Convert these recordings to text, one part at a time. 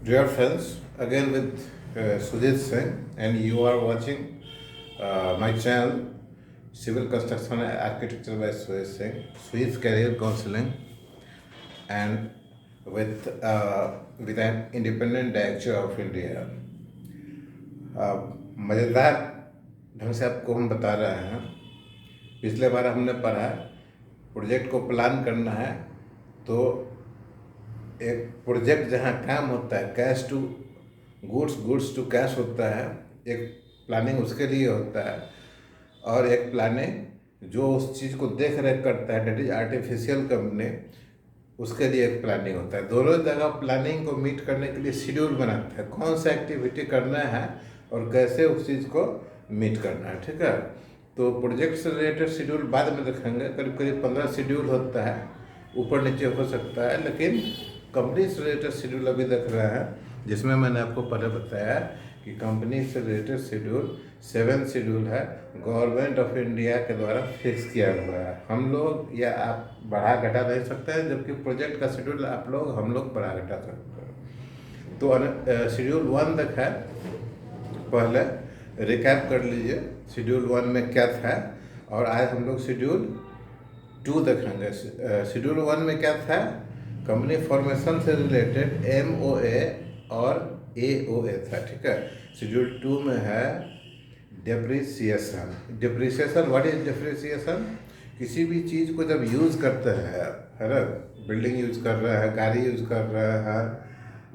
Dear friends, again with Sujit Singh, and you are watching my channel Civil Construction and Architecture by Sujit Singh, Swiss Career Counseling, and with an independent director of India. मज़ेदार ढंग से आपको हम बता रहे हैं। पिछले बार हमने पढ़ा प्रोजेक्ट को प्लान करना है, तो एक प्रोजेक्ट जहाँ काम होता है cash to goods, goods to cash होता है, एक प्लानिंग उसके लिए होता है, और एक प्लानिंग जो उस चीज़ को देख रेख करता है, डेट इज आर्टिफिशियल कंपनी, उसके लिए एक प्लानिंग होता है। दोनों जगह प्लानिंग को मीट करने के लिए शेड्यूल बनाता है, कौन सा एक्टिविटी करना है और कैसे उस चीज़ को मीट करना है। ठीक है, तो प्रोजेक्ट से रिलेटेड शेड्यूल बाद में देखेंगे। करीब करीब 15 शेड्यूल होता है, ऊपर नीचे हो सकता है, लेकिन कंपनी से रिलेटेड शेड्यूल अभी देख रहे हैं, जिसमें मैंने आपको पहले बताया कि कंपनी से रिलेटेड शेड्यूल 7 शेड्यूल है, गवर्नमेंट ऑफ इंडिया के द्वारा फिक्स किया हुआ है। हम लोग या आप बढ़ा घटा नहीं सकते हैं, जबकि प्रोजेक्ट का शेड्यूल हम लोग बढ़ा घटा सकते हैं। तो शेड्यूल 1 देखा है, पहले रिकैप कर लीजिए शेड्यूल 1 में क्या था, और आज हम लोग शेड्यूल 2 देखेंगे। शेड्यूल 1 में क्या था, कंपनी फॉर्मेशन से रिलेटेड MOA और AOA था। ठीक है, शेड्यूल 2 में है depreciation. Depreciation, what is depreciation? किसी भी चीज़ को जब यूज़ करते हैं, है ना, बिल्डिंग यूज़ कर रहे हैं, गाड़ी यूज़ कर रहे हैं,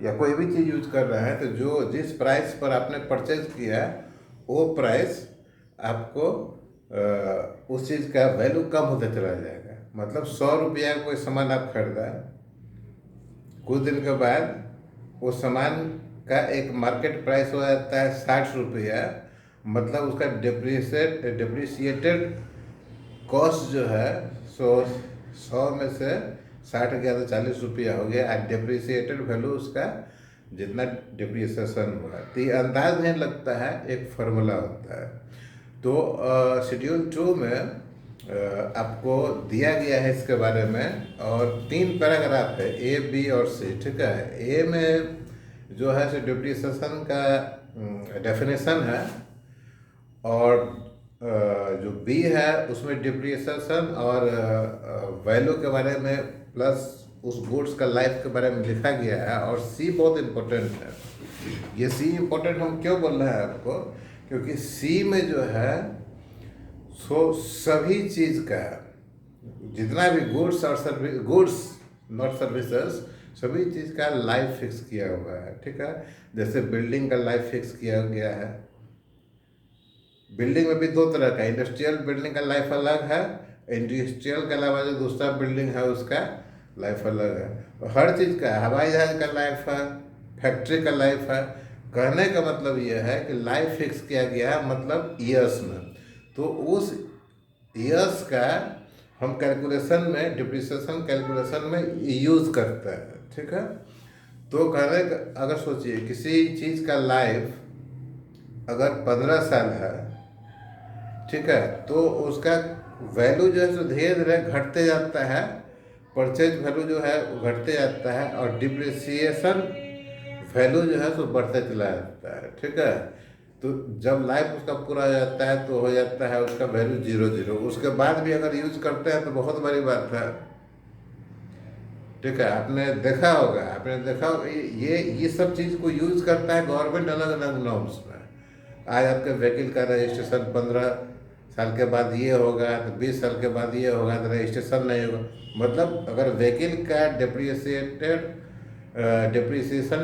या कोई भी चीज़ यूज़ कर रहे हैं, तो जो जिस प्राइस पर आपने परचेज किया है वो प्राइस आपको उस चीज़ का वैल्यू कम होता चला जाएगा। मतलब 100 रुपया कोई सामान आप खरीदा, कुछ दिन के बाद वो सामान का एक मार्केट प्राइस हो जाता है 60 रुपया। मतलब उसका डिप्रिसिएटेड कॉस्ट जो है 100 में से 60 गया तो 40 रुपया हो गया, और डिप्रिसिएटेड वैल्यू उसका जितना डिप्रिसिएशन हुआ, तो ये अंदाज नहीं लगता है, एक फार्मूला होता है। तो शेड्यूल 2 में आपको दिया गया है इसके बारे में, और 3 पैराग्राफ है, A, B और C। ठीक है, A में जो है सो डिप्रिसिएशन का डेफिनेशन है, और जो B है उसमें डिप्रिसिएशन और वैल्यू के बारे में प्लस उस गुड्स का लाइफ के बारे में लिखा गया है, और C बहुत इम्पोर्टेंट है। ये C इम्पोर्टेंट हम क्यों बोल रहे हैं आपको, क्योंकि C में जो है सो सभी चीज़ का जितना भी गुड्स और सर्विस, गुड्स नॉट सर्विसेज, सभी चीज़ का लाइफ फिक्स किया हुआ है। ठीक है, जैसे बिल्डिंग का लाइफ फिक्स किया गया है। बिल्डिंग में भी 2 तरह का, इंडस्ट्रियल बिल्डिंग का लाइफ अलग है, इंडस्ट्रियल के अलावा जो दूसरा बिल्डिंग है उसका लाइफ अलग है। हर चीज़ का, हवाई जहाज का लाइफ है, फैक्ट्री का लाइफ है। कहने का मतलब यह है कि लाइफ फिक्स किया गया है, मतलब ईयर्स में। तो उस ईयर्स का हम कैलकुलेशन में, डिप्रिसिएशन कैलकुलेशन में यूज़ करते हैं। ठीक है, तो कहने का, अगर सोचिए किसी चीज़ का लाइफ अगर 15 साल है, ठीक है, तो उसका वैल्यू जो है सो धीरे धीरे घटते जाता है, परचेज वैल्यू जो है घटते जाता है, और डिप्रिसिएशन वैल्यू जो है सो बढ़ते चला जाता है। ठीक है, तो जब लाइफ उसका पूरा हो जाता है तो हो जाता है उसका वैल्यू 0 उसके बाद भी अगर यूज करते हैं तो बहुत बड़ी बात है। ठीक है, आपने देखा होगा ये सब चीज़ को यूज करता है गवर्नमेंट अलग अलग नॉर्म्स में। आज आपके व्हीकल का रजिस्ट्रेशन 15 साल के बाद ये होगा, तो 20 साल के बाद ये होगा, तो रजिस्ट्रेशन नहीं होगा। मतलब अगर व्हीकल का डिप्रिसिएशन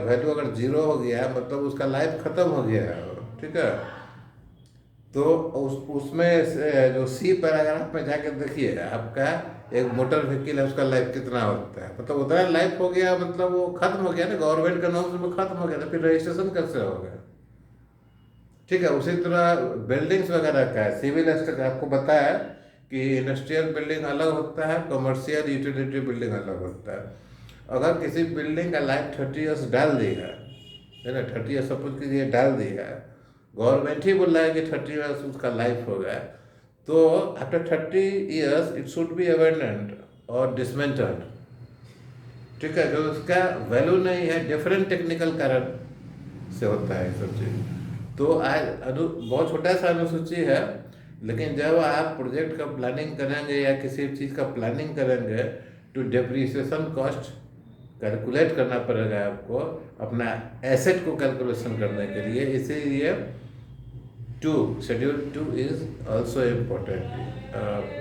वैल्यू अगर 0 हो गया, मतलब उसका लाइफ ख़त्म हो गया है। ठीक है, तो उसमें जो C पैराग्राफ में जाके देखिए, आपका एक मोटर व्हीकल है, उसका लाइफ कितना होता है, मतलब उतना लाइफ हो गया, मतलब वो खत्म हो गया ना, गवर्नमेंट का नॉर्म्स में खत्म हो गया, तो फिर रजिस्ट्रेशन कैसे होगा। ठीक है, उसी तरह बिल्डिंग्स वगैरह का है, सिविल एस्टेट आपको बताया कि इंडस्ट्रियल बिल्डिंग अलग होता है, कमर्शियल यूटिलिटी बिल्डिंग अलग होता है। अगर किसी बिल्डिंग का लाइफ 30 ईयर्स डाल दी है ना, 30 ईयर्स सपोज कीजिए डाल दी है, गवर्नमेंट ही बोल रहा है कि 30 ईयर्स उसका लाइफ हो गया, तो after 30 years it should be abandoned और डिसमेंटल्ड। ठीक है, जो उसका वैल्यू नहीं है, डिफरेंट टेक्निकल कारण से होता है ये सब चीज़। तो आज बहुत छोटा सा अनुसूची है, लेकिन जब आप प्रोजेक्ट का प्लानिंग करेंगे या किसी चीज़ का प्लानिंग करेंगे तो डेप्रिसिएशन कॉस्ट कैलकुलेट करना पड़ेगा आपको, अपना एसेट को कैलकुलेशन करने के लिए। इसीलिए शेड्यूल 2 इज़ ऑल्सो इम्पोर्टेंट।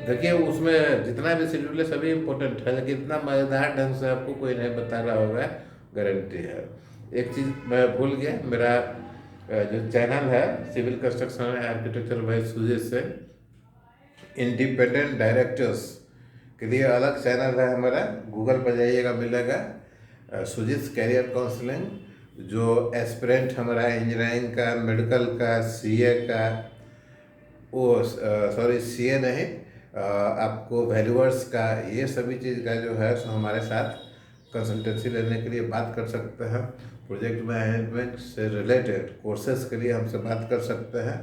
देखिए, उसमें जितना भी शेड्यूल है सभी इम्पोर्टेंट है, लेकिन इतना मज़ेदार ढंग से आपको कोई नहीं बता रहा होगा, गारंटी है। एक चीज़ मैं भूल गया, मेरा जो चैनल है civil construction architecture by Sujit से, इंडिपेंडेंट डायरेक्टर्स के लिए अलग चैनल है हमारा, गूगल पर जाइएगा मिलेगा, सुजीत कैरियर काउंसलिंग। जो एस्पिरेंट हमारा इंजीनियरिंग का, मेडिकल का, सीए का, वो सॉरी सीए नहीं, आपको वैल्यूअर्स का, ये सभी चीज़ का जो है सो हमारे साथ कंसल्टेंसी लेने के लिए बात कर सकते हैं। प्रोजेक्ट मैनेजमेंट से रिलेटेड कोर्सेज के लिए हमसे बात कर सकते हैं।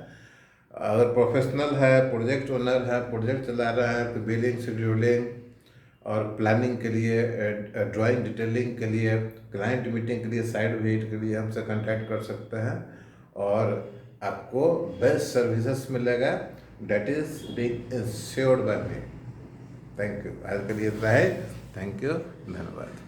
अगर प्रोफेशनल है, प्रोजेक्ट ओनर है, प्रोजेक्ट चला रहा है, तो बिलिंग, शेड्यूलिंग और प्लानिंग के लिए, ड्राइंग डिटेलिंग के लिए, क्लाइंट मीटिंग के लिए, साइट विजिट के लिए हमसे कांटेक्ट कर सकते हैं और आपको बेस्ट सर्विसेज मिलेगा, that is being insured by me. Thank you. आज के लिए इतना है। थैंक यू, धन्यवाद।